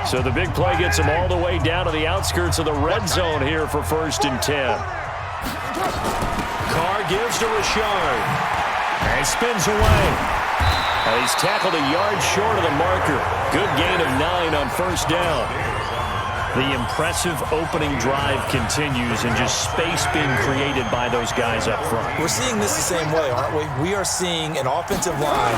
So the big play gets him all the way down to the outskirts of the red zone here for 1st and 10. Carr gives to Richard. And he spins away. And he's tackled a yard short of the marker. Good gain of 9 on 1st down. The impressive opening drive continues and just space being created by those guys up front. We're seeing this the same way, aren't we? We are seeing an offensive line,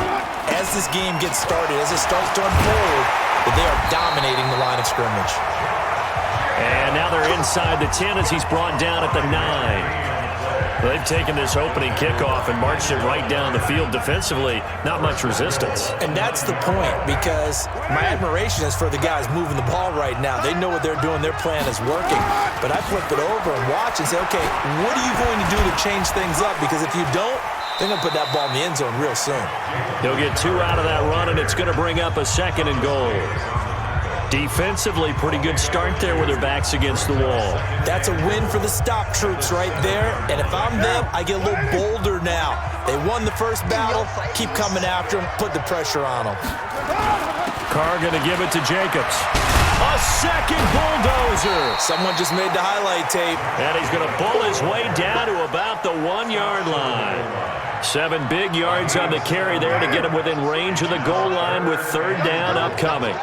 as this game gets started, as it starts to unfold, that they are dominating the line of scrimmage. And now they're inside the 10 as he's brought down at the 9. They've taken this opening kickoff and marched it right down the field defensively. Not much resistance. And that's the point, because my admiration is for the guys moving the ball right now. They know what they're doing. Their plan is working. But I flip it over and watch and say, okay, what are you going to do to change things up? Because if you don't, they're going to put that ball in the end zone real soon. He'll get 2 out of that run, and it's going to bring up a 2nd and goal. Defensively, pretty good start there with their backs against the wall. That's a win for the stop troops right there. And if I'm them, I get a little bolder now. They won the first battle. Keep coming after them. Put the pressure on them. Carr going to give it to Jacobs. A second bulldozer. Someone just made the highlight tape. And he's going to bull his way down to about the 1-yard line. 7 big yards on the carry there to get him within range of the goal line with 3rd down upcoming.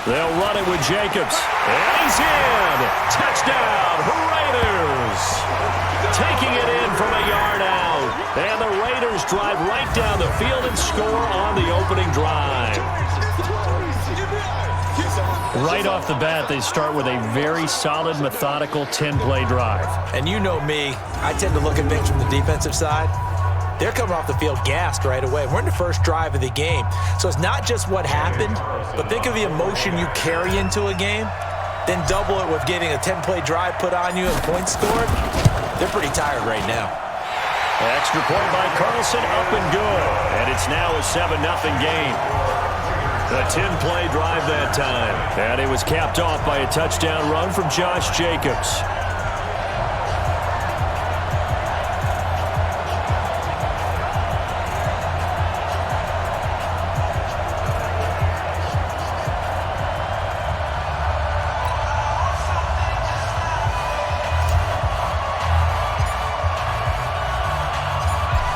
They'll run it with Jacobs. And he's in. Touchdown, Raiders. Taking it in from a yard out. And the Raiders drive right down the field and score on the opening drive. Right off the bat, they start with a very solid, methodical 10-play drive. And you know me, I tend to look at things from the defensive side. They're coming off the field gassed right away. We're in the first drive of the game. So it's not just what happened, but think of the emotion you carry into a game. Then double it with getting a 10-play drive put on you and points scored. They're pretty tired right now. Extra point by Carlson, up and good. And it's now a 7-0 game. A 10-play drive that time. And it was capped off by a touchdown run from Josh Jacobs.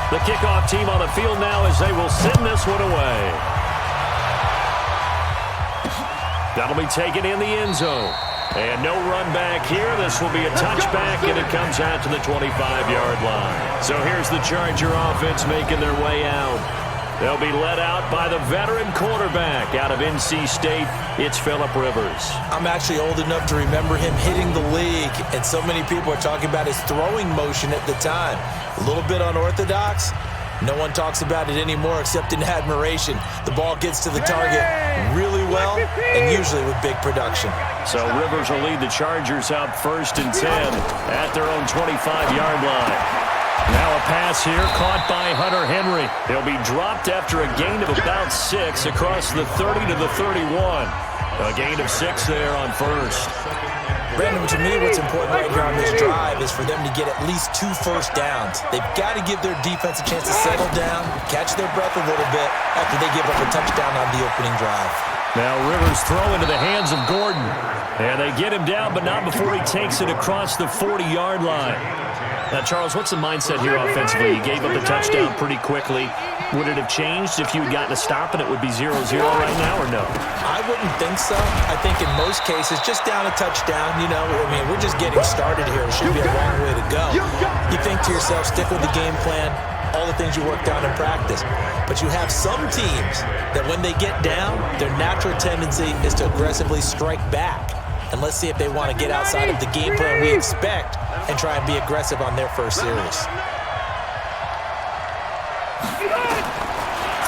The kickoff team on the field now as they will send this one away. That'll be taken in the end zone. And no run back here. This will be a touchback, and it comes out to the 25-yard line. So here's the Charger offense making their way out. They'll be led out by the veteran quarterback out of NC State. It's Phillip Rivers. I'm actually old enough to remember him hitting the league, and so many people are talking about his throwing motion at the time. A little bit unorthodox. No one talks about it anymore except in admiration. The ball gets to the target really well and usually with big production. So Rivers will lead the Chargers out 1st and 10 at their own 25-yard line. Now a pass here caught by Hunter Henry. He'll be dropped after a gain of about 6 across the 30 to the 31. A gain of 6 there on 1st. Brandon, to me, what's important right here on this drive is for them to get at least 2 first downs. They've got to give their defense a chance to settle down, catch their breath a little bit after they give up a touchdown on the opening drive. Now Rivers throw into the hands of Gordon. And they get him down, but not before he takes it across the 40-yard line. Now, Charles, what's the mindset here offensively? You gave up the touchdown pretty quickly. Would it have changed if you had gotten a stop and it would be 0-0 right now, or no? I wouldn't think so. I think in most cases, just down a touchdown, you know, I mean, we're just getting started here. It should be a long way to go. You think to yourself, stick with the game plan, all the things you worked on in practice. But you have some teams that when they get down, their natural tendency is to aggressively strike back. And let's see if they want to get outside of the game plan we expect and try and be aggressive on their first series.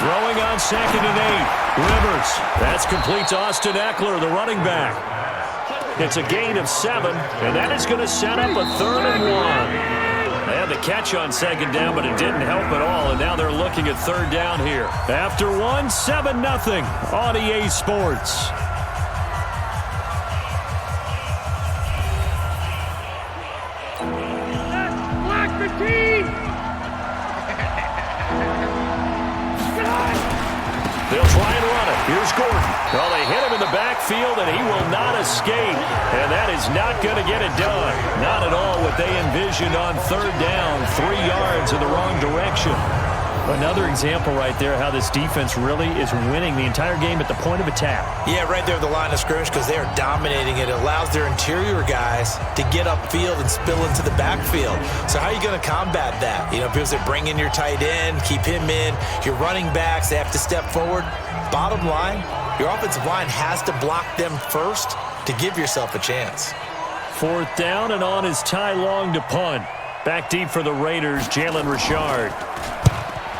Throwing on 2nd and 8. Rivers. That's complete to Austin Eckler, the running back. It's a gain of 7, and that is going to set up a 3rd and 1. They had the catch on 2nd down, but it didn't help at all, and now they're looking at 3rd down here. After 1, 7-0 on EA Sports. They'll try and run it. Here's Gordon. Well, they hit him in the backfield, and he will not escape. And that is not going to get it done. Not at all what they envisioned on third down. 3 yards in the wrong direction. Another example right there how this defense really is winning the entire game at the point of attack. Yeah, right there at the line of scrimmage because they are dominating it. It allows their interior guys to get upfield and spill into the backfield. So how are you going to combat that? You know, people say bring in your tight end, keep him in. Your running backs, they have to step forward. Bottom line, your offensive line has to block them first to give yourself a chance. 4th down, and on is Ty Long to punt. Back deep for the Raiders, Jalen Richard.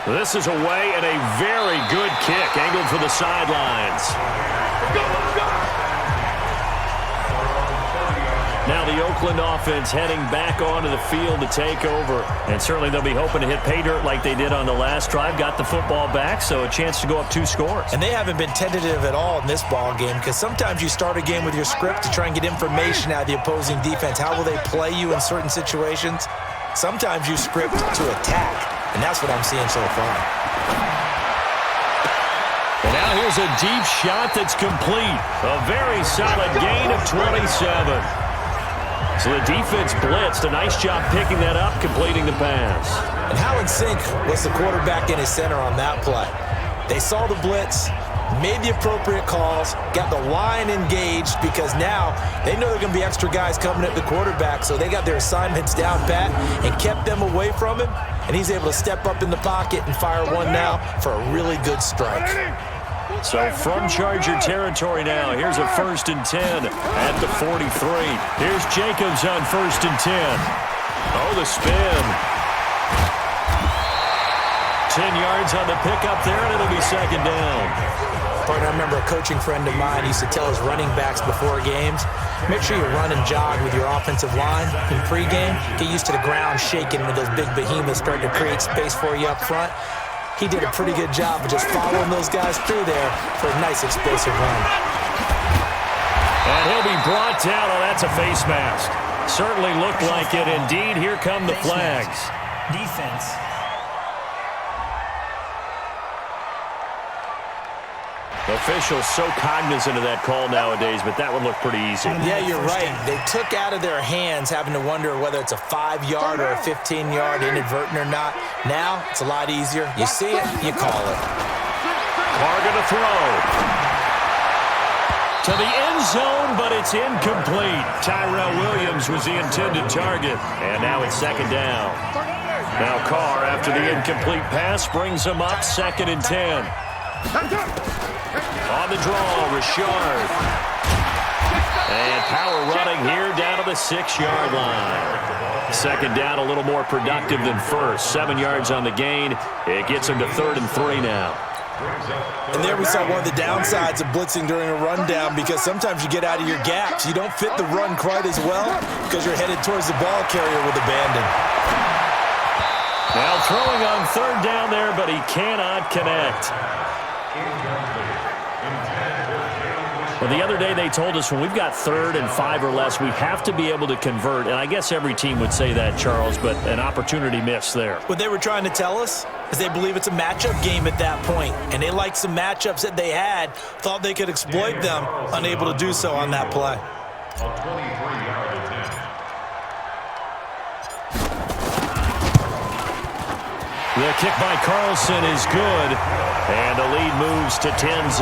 This is away and a very good kick, angled for the sidelines. Now the Oakland offense heading back onto the field to take over. And certainly they'll be hoping to hit pay dirt like they did on the last drive. Got the football back, so a chance to go up 2 scores. And they haven't been tentative at all in this ball game because sometimes you start a game with your script to try and get information out of the opposing defense. How will they play you in certain situations? Sometimes you script to attack. And that's what I'm seeing so far. And now here's a deep shot that's complete. A very solid gain of 27. So the defense blitzed. A nice job picking that up, completing the pass. And how in sync was the quarterback in his center on that play? They saw the blitz, made the appropriate calls, got the line engaged because now they know there are going to be extra guys coming at the quarterback, so they got their assignments down pat and kept them away from him, and he's able to step up in the pocket and fire one now for a really good strike. So from Charger territory now, here's a 1st and 10 at the 43. Here's Jacobs on 1st and 10. Oh, the spin. 10 yards on the pickup there, and it'll be 2nd down. Partner, I remember a coaching friend of mine used to tell his running backs before games, make sure you run and jog with your offensive line in pregame. Get used to the ground shaking when those big behemoths start to create space for you up front. He did a pretty good job of just following those guys through there for a nice explosive run. And he'll be brought down. Oh, that's a face mask. Certainly looked like it. Indeed, here come the flags. Defense. Officials so cognizant of that call nowadays, but that would look pretty easy. Yeah, you're right. They took out of their hands having to wonder whether it's a 5-yard or a 15-yard inadvertent or not. Now, it's a lot easier. You see it, you call it. Carr gonna throw. To the end zone, but it's incomplete. Tyrell Williams was the intended target, and now it's 2nd down. Now Carr, after the incomplete pass, brings him up 2nd and 10. On the draw, Richard. And power running here down to the 6-yard line. 2nd down, a little more productive than first. 7 yards on the gain. It gets him to 3rd and 3 now. And there we saw one of the downsides of blitzing during a rundown because sometimes you get out of your gaps. You don't fit the run quite as well because you're headed towards the ball carrier with abandon. Now throwing on 3rd down there, but he cannot connect. Well, the other day they told us when we've got 3rd and 5 or less, we have to be able to convert. And I guess every team would say that, Charles, but an opportunity missed there. What they were trying to tell us is they believe it's a matchup game at that point. And they liked some matchups that they had, thought they could exploit them, unable to do so on that play. The kick by Carlson is good. And the lead moves to 10-0.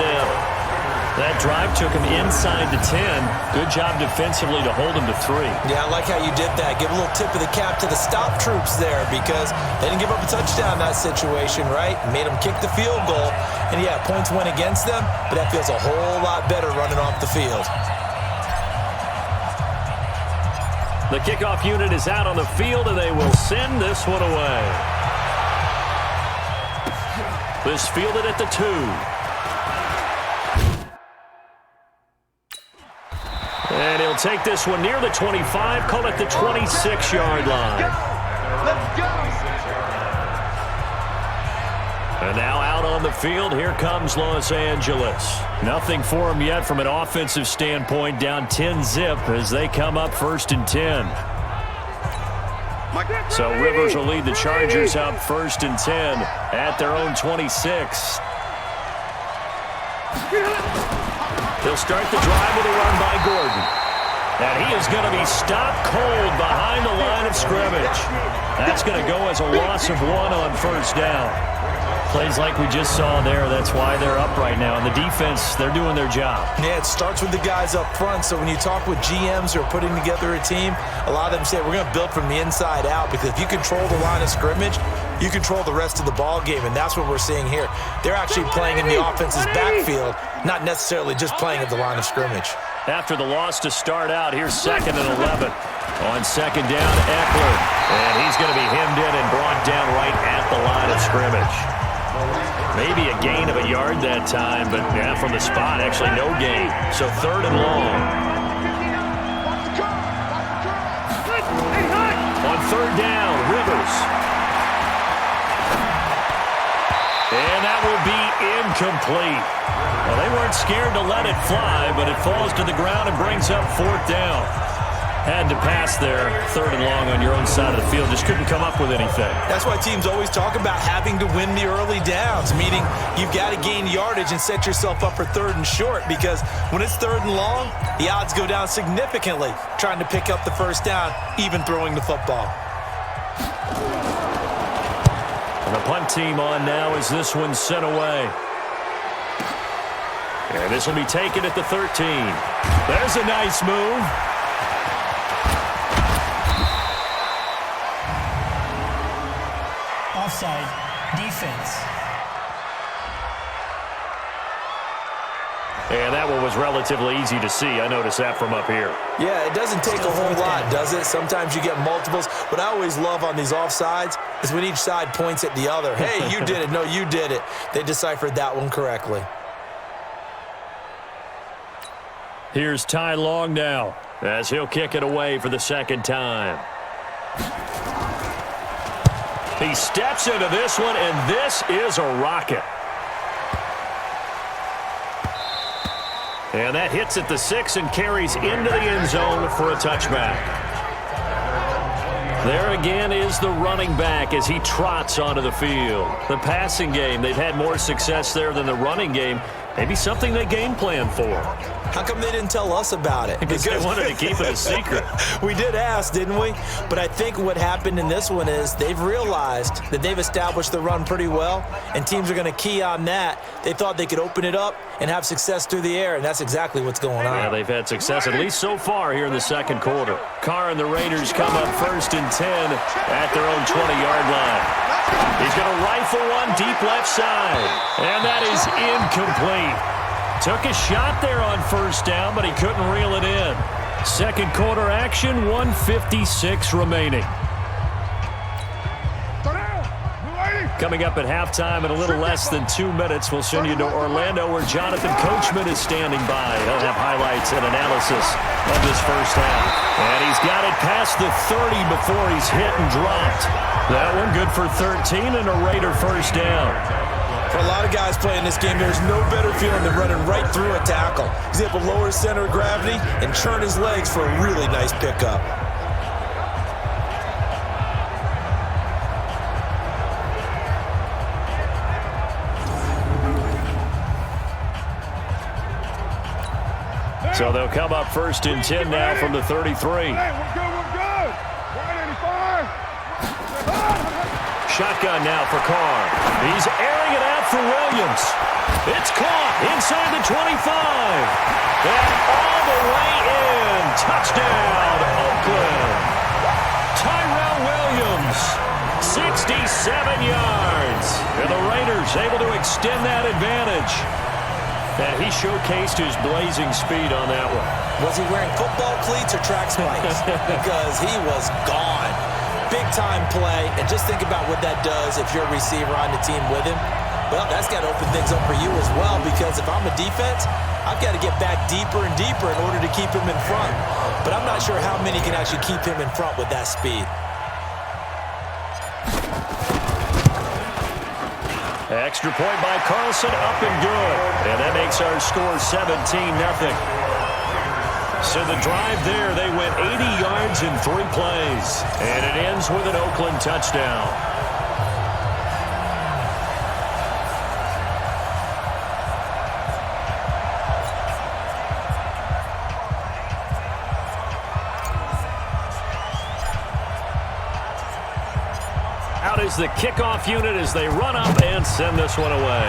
That drive took him inside the 10. Good job defensively to hold him to 3. Yeah, I like how you did that. Give a little tip of the cap to the stop troops there because they didn't give up a touchdown in that situation, right? Made them kick the field goal. And, yeah, points went against them, but that feels a whole lot better running off the field. The kickoff unit is out on the field, and they will send this one away. This fielded at the 2. And he'll take this one near the 25, call it the 26-yard line. Let's go! And now out on the field, here comes Los Angeles. Nothing for them yet from an offensive standpoint, down 10-zip as they come up 1st and 10. So Rivers will lead the Chargers up 1st and 10 at their own 26. They'll start the drive with a run by Gordon. And he is going to be stopped cold behind the line of scrimmage. That's going to go as a loss of 1 on first down. Plays like we just saw there. That's why they're up right now. And the defense, they're doing their job. Yeah, it starts with the guys up front. So when you talk with GMs who are putting together a team, a lot of them say we're going to build from the inside out, because if you control the line of scrimmage, you control the rest of the ball game, and that's what we're seeing here. They're actually playing in the offense's backfield, not necessarily just playing at the line of scrimmage. After the loss to start out, here's 2nd and 11. On 2nd down, Eckler. And he's going to be hemmed in and brought down right at the line of scrimmage. Maybe a gain of a yard that time, but yeah, from the spot, actually no gain. So 3rd and long. On 3rd down, Rivers. And that will be incomplete. Well, they weren't scared to let it fly, but it falls to the ground and brings up 4th down. Had to pass there, 3rd and long on your own side of the field. Just couldn't come up with anything. That's why teams always talk about having to win the early downs, meaning you've got to gain yardage and set yourself up for 3rd and short, because when it's 3rd and long, the odds go down significantly trying to pick up the first down, even throwing the football. And the punt team on now as this one's sent away. And this will be taken at the 13. There's a nice move. Offside. Defense. And that one was relatively easy to see. I noticed that from up here. Yeah, it doesn't take a whole lot, does it? Sometimes you get multiples. What I always love on these offsides is when each side points at the other. Hey, you did it. No, you did it. They deciphered that one correctly. Here's Ty Long now, as he'll kick it away for the 2nd time. He steps into this one, and this is a rocket. And that hits at the 6 and carries into the end zone for a touchback. There again is the running back as he trots onto the field. The passing game, they've had more success there than the running game. Maybe something they game plan for. How come they didn't tell us about it? Because they wanted to keep it a secret. We did ask, didn't we? But I think what happened in this one is they've realized that they've established the run pretty well, and teams are going to key on that. They thought they could open it up and have success through the air, and that's exactly what's going on. Yeah, they've had success, at least so far, here in the 2nd quarter. Carr and the Raiders come up 1st and 10 at their own 20-yard line. He's going to rifle one deep left side, and that is incomplete. Took a shot there on 1st down, but he couldn't reel it in. 2nd quarter action, 1:56 remaining. Coming up at halftime in a little less than 2 minutes, we'll send you to Orlando, where Jonathan Coachman is standing by. He'll have highlights and analysis of this first half. And he's got it past the 30 before he's hit and dropped. That one good for 13 and a Raider first down. For a lot of guys playing this game, there's no better feeling than running right through a tackle. He's able to lower his center of gravity and churn his legs for a really nice pickup. So they'll come up 1st and 10 now from the 33. Hey, we're good. Right 85. Shotgun now for Carr. He's airing it out for Williams. It's caught inside the 25. And all the way in. Touchdown, Oakland. Tyrell Williams, 67 yards. And the Raiders able to extend that advantage. And he showcased his blazing speed on that one. Was he wearing football cleats or track spikes? Because he was gone. Big-time play. And just think about what that does if you're a receiver on the team with him. Well, that's got to open things up for you as well, because if I'm a defense, I've got to get back deeper and deeper in order to keep him in front. But I'm not sure how many can actually keep him in front with that speed. Extra point by Carlson, up and good. And that makes our score 17-0. So the drive there, they went 80 yards in 3 plays. And it ends with an Oakland touchdown. is the kickoff unit as they run up and send this one away.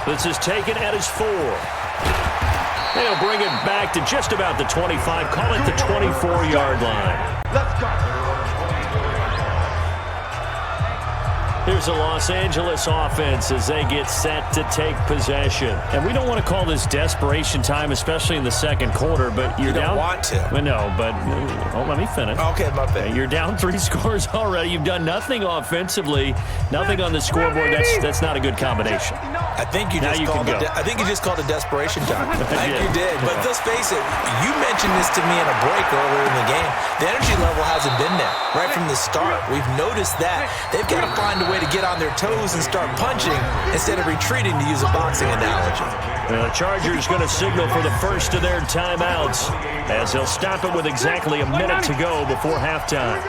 This is taken at his 4. They'll bring it back to just about the 25. Call it the 24-yard line. Let's go. Here's the Los Angeles offense as they get set to take possession. And we don't want to call this desperation time, especially in the second quarter, but you're down. You don't want to. Well, no, but let me finish. Okay, my bad. You're down 3 scores already. You've done nothing offensively, nothing on the scoreboard. That's not a good combination. I think you just called it desperation time. I think you did. But let's face it, you mentioned this to me in a break earlier in the game. The energy level hasn't been there right from the start. We've noticed that. They've got to find a way to get on their toes and start punching instead of retreating, to use a boxing analogy. The Chargers going to signal for the first of their timeouts as they'll stop it with exactly a minute to go before halftime.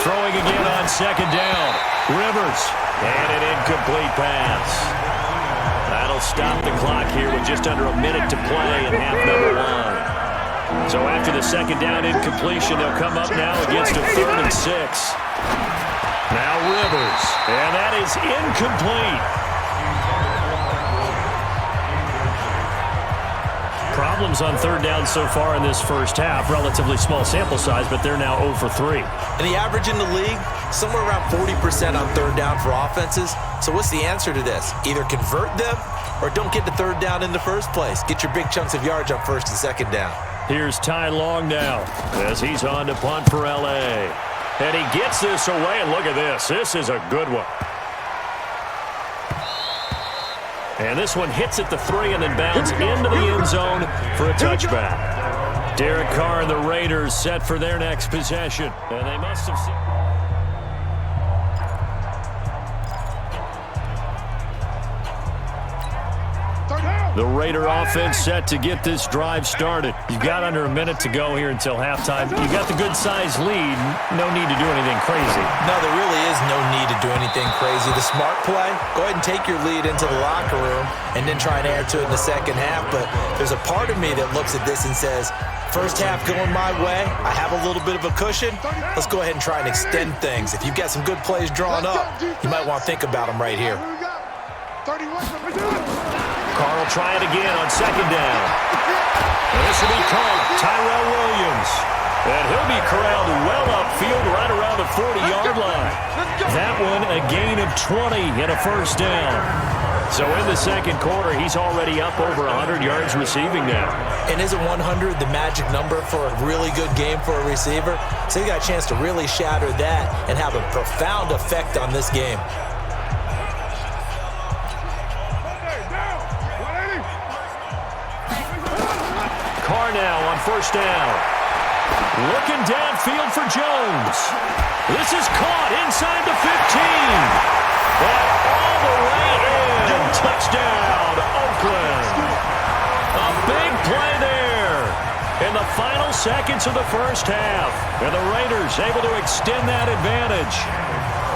Throwing again on second down. Rivers. And an incomplete pass. That'll stop the clock here with just under a minute to play in half number 1. So after the second down incompletion, they'll come up now against a 3rd and 6. Now Rivers. And that is incomplete. Problems on 3rd down so far in this first half. Relatively small sample size, but they're now 0 for 3. And the average in the league, somewhere around 40% on 3rd down for offenses. So what's the answer to this? Either convert them or don't get the 3rd down in the first place. Get your big chunks of yards on 1st and 2nd down. Here's Ty Long now as he's on to punt for L.A. And he gets this away, and look at this. This is a good one. And this one hits at the 3 and then bounds into the end zone for a touchback. Derek Carr and the Raiders set for their next possession. And they must have seen... The Raider offense set to get this drive started. You've got under a minute to go here until halftime. You've got the good-sized lead. No need to do anything crazy. No, there really is no need to do anything crazy. The smart play, go ahead and take your lead into the locker room and then try and add to it in the second half. But there's a part of me that looks at this and says, first half going my way, I have a little bit of a cushion. Let's go ahead and try and extend things. If you've got some good plays drawn up, you might want to think about them right here. Carr will try it again on second down. And this will be caught. Tyrell Williams. And he'll be corralled well upfield right around the 40-yard line. That one a gain of 20 and a first down. So in the second quarter, he's already up over 100 yards receiving now. And isn't 100 the magic number for a really good game for a receiver? So he got a chance to really shatter that and have a profound effect on this game. Carr now on first down. Looking downfield for Jones. This is caught inside the 15. And all the way in. Touchdown, Oakland. A big play there in the final seconds of the first half. And the Raiders able to extend that advantage.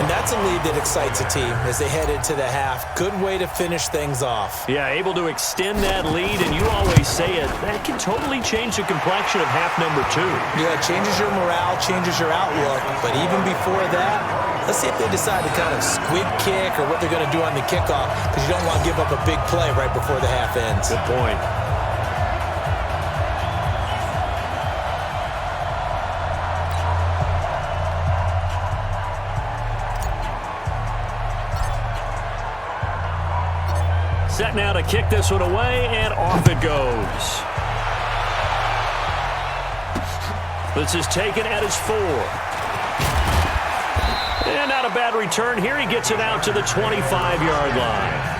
And that's a lead that excites a team as they head into the half. Good way to finish things off. Yeah, able to extend that lead, and you always say it, that can totally change the complexion of half number 2. Yeah, it changes your morale, changes your outlook. But even before that, let's see if they decide to kind of squib kick or what they're going to do on the kickoff, because you don't want to give up a big play right before the half ends. Good point. Set now to kick this one away, and off it goes. This is taken at his 4. And not a bad return here. He gets it out to the 25-yard line.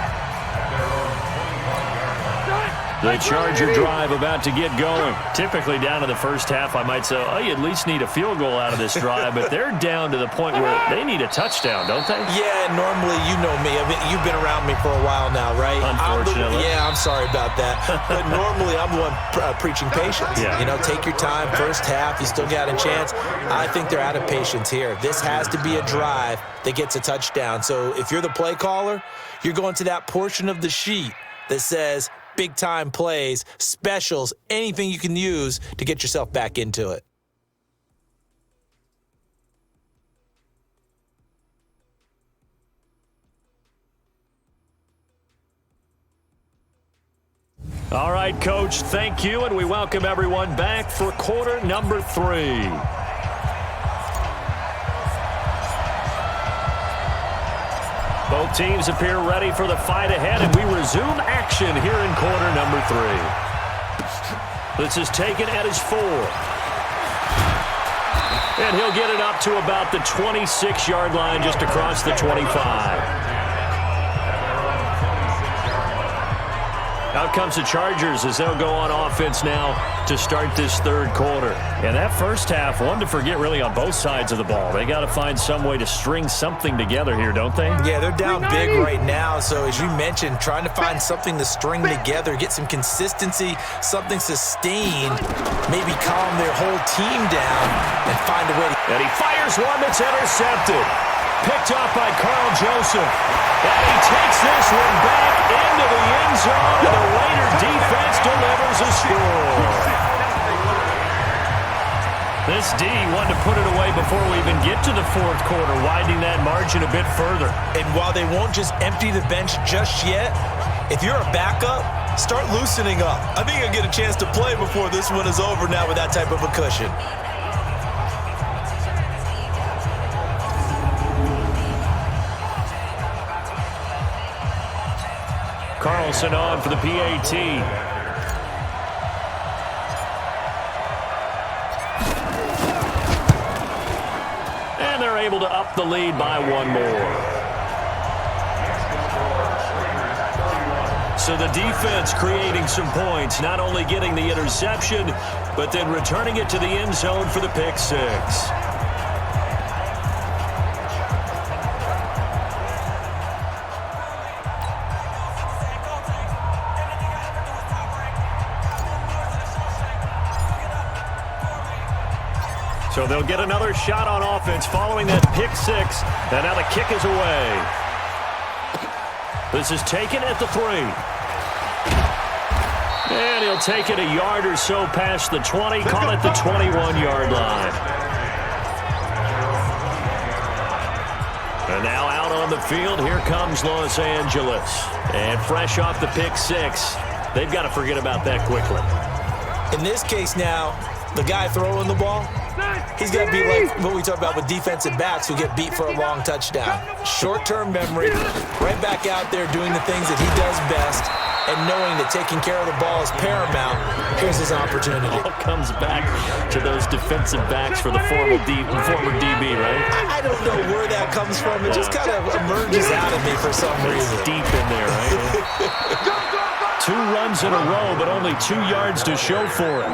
The Charger drive about to get going. Typically down to the first half, I might say, oh, you at least need a field goal out of this drive, but they're down to the point where they need a touchdown, don't they? Yeah, normally, you know me. I mean, you've been around me for a while now, right? Unfortunately. I'm sorry about that. But normally, I'm the one preaching patience. Yeah. You know, take your time. First half, you still got a chance. I think they're out of patience here. This has to be a drive that gets a touchdown. So if you're the play caller, you're going to that portion of the sheet that says big-time plays, specials, anything you can use to get yourself back into it. All right, Coach, thank you, and we welcome everyone back for quarter number 3. Both teams appear ready for the fight ahead, and we resume action here in quarter number 3. This is taken at his 4. And he'll get it up to about the 26-yard line, just across the 25. Out comes the Chargers as they'll go on offense now to start this third quarter. And that first half, one to forget really on both sides of the ball. They got to find some way to string something together here, don't they? Yeah, they're down big right now. So as you mentioned, trying to find something to string together, get some consistency, something sustained, maybe calm their whole team down and find a way to... And he fires one that's intercepted. Picked up by Carl Joseph. And he takes this one back into the end zone, and the Raider defense delivers a score. This D wanted to put it away before we even get to the fourth quarter, widening that margin a bit further. And while they won't just empty the bench just yet, if you're a backup, start loosening up. I think you'll get a chance to play before this one is over now with that type of a cushion. Carlson on for the PAT. And they're able to up the lead by one more. So the defense creating some points, not only getting the interception, but then returning it to the end zone for the pick 6. So they'll get another shot on offense following that pick 6. And now the kick is away. This is taken at the 3. And he'll take it a yard or so past the 20. Call it the 21-yard line. And now out on the field, here comes Los Angeles. And fresh off the pick 6, they've got to forget about that quickly. In this case now, the guy throwing the ball, he's got to be like what we talk about with defensive backs who get beat for a long touchdown. Short-term memory, right back out there doing the things that he does best, and knowing that taking care of the ball is paramount. Here's his opportunity. All comes back to those defensive backs for the former DB, right? I don't know where that comes from. It just kind of emerges out of me for some reason. It's deep in there, right? 2 runs in a row, but only 2 yards to show for it.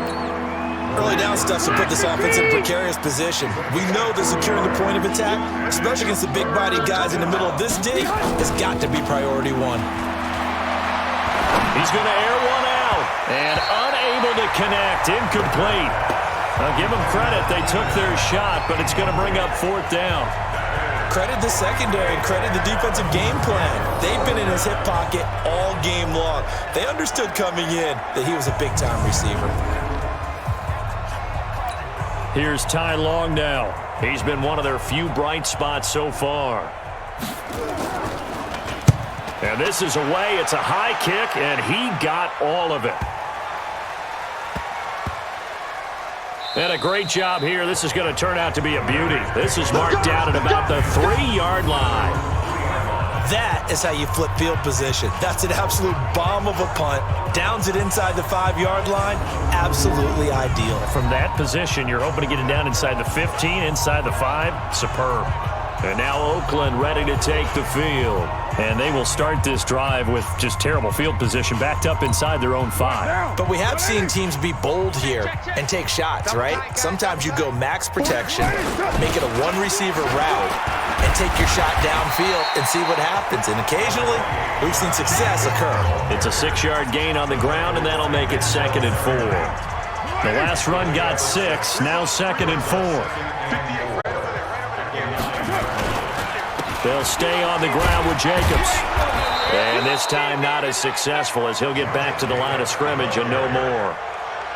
Early down stuff to put this offense in a precarious position. We know that securing the point of attack, especially against the big-bodied guys in the middle of this D, has got to be priority 1. He's going to air one out and unable to connect. Incomplete. Now give them credit. They took their shot, but it's going to bring up 4th down. Credit the secondary and credit the defensive game plan. They've been in his hip pocket all game long. They understood coming in that he was a big-time receiver. Here's Ty Long now. He's been one of their few bright spots so far. And this is away. It's a high kick, and he got all of it. And a great job here. This is going to turn out to be a beauty. This is marked down at about the 3-yard line. That is how you flip field position. That's an absolute bomb of a punt. Downs it inside the 5-yard line. Absolutely ideal. From that position, you're hoping to get it down inside the 15, inside the 5. Superb. And now Oakland ready to take the field. And they will start this drive with just terrible field position, backed up inside their own 5. But we have seen teams be bold here and take shots, right? Sometimes you go max protection, make it a one-receiver route, and take your shot downfield and see what happens. And occasionally, we've seen success occur. It's a 6-yard gain on the ground, and that'll make it 2nd and 4. The last run got 6, now 2nd and 4. They'll stay on the ground with Jacobs. And this time not as successful as he'll get back to the line of scrimmage and no more.